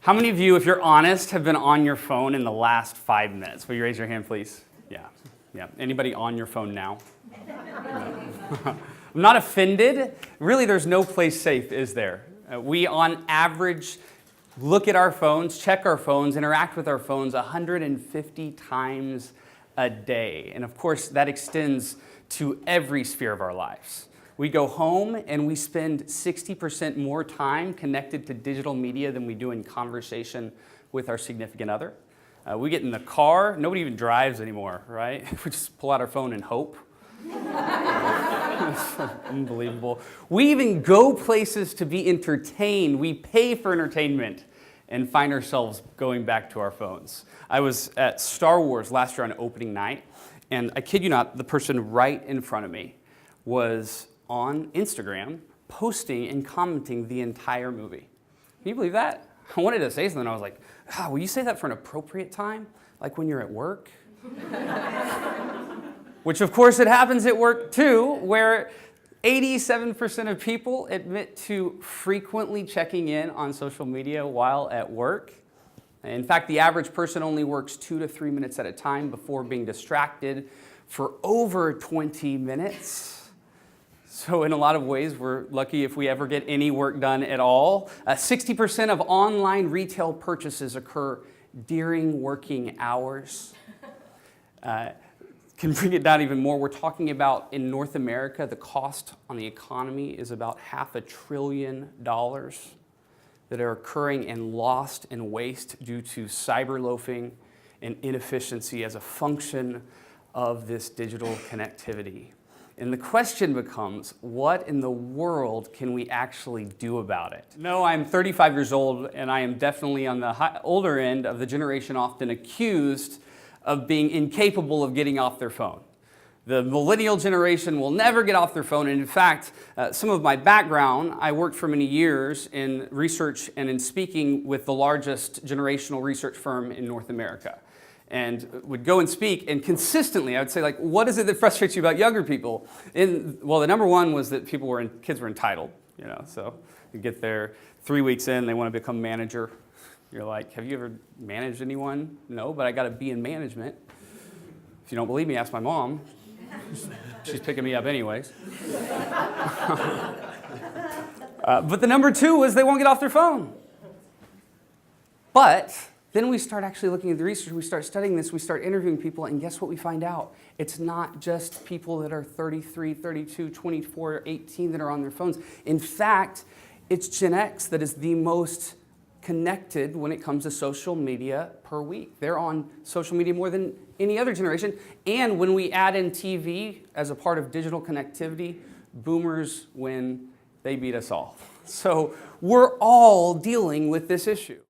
How many of you, if you're honest, have been on your phone in the last 5 minutes? Will you raise your hand, please? Yeah. Anybody on your phone now? No. I'm not offended. Really, there's no place safe, is there? We, on average, look at our phones, check our phones, interact with our phones 150 times a day. And of course, that extends to every sphere of our lives. We go home and we spend 60% more time connected to digital media than we do in conversation with our significant other. We get in the car, nobody even drives anymore, right? We just pull out our phone and hope. Unbelievable. We even go places to be entertained. We pay for entertainment and find ourselves going back to our phones. I was at Star Wars last year on opening night, and I kid you not, the person right in front of me was on Instagram posting and commenting the entire movie. Can you believe that? I wanted to say something. I was like, will you say that for an appropriate time? Like when you're at work? Which of course it happens at work too, where 87% of people admit to frequently checking in on social media while at work. In fact, the average person only works 2 to 3 minutes at a time before being distracted for over 20 minutes. So in a lot of ways, we're lucky if we ever get any work done at all. 60% of online retail purchases occur during working hours. Can bring it down even more. We're talking about in North America, the cost on the economy is about $500 billion that are occurring and lost in waste due to cyber loafing and inefficiency as a function of this digital connectivity. And the question becomes, what in the world can we actually do about it? No, I'm 35 years old, and I am definitely on the older end of the generation often accused of being incapable of getting off their phone. The millennial generation will never get off their phone. And in fact, some of my background, I worked for many years in research and in speaking with the largest generational research firm in North America. And would go and speak, and consistently I would say, like, what is it that frustrates you about younger people? Well, the number one was that kids were entitled, so you get there 3 weeks in, they want to become manager. You're like, have you ever managed anyone? No, but I got to be in management. If you don't believe me, ask my mom. She's picking me up anyways. But the number two was they won't get off their phone. But then we start actually looking at the research, we start studying this, we start interviewing people, and guess what we find out? It's not just people that are 33, 32, 24, 18 that are on their phones. In fact, it's Gen X that is the most connected when it comes to social media per week. They're on social media more than any other generation. And when we add in TV as a part of digital connectivity, boomers win, they beat us all. So we're all dealing with this issue.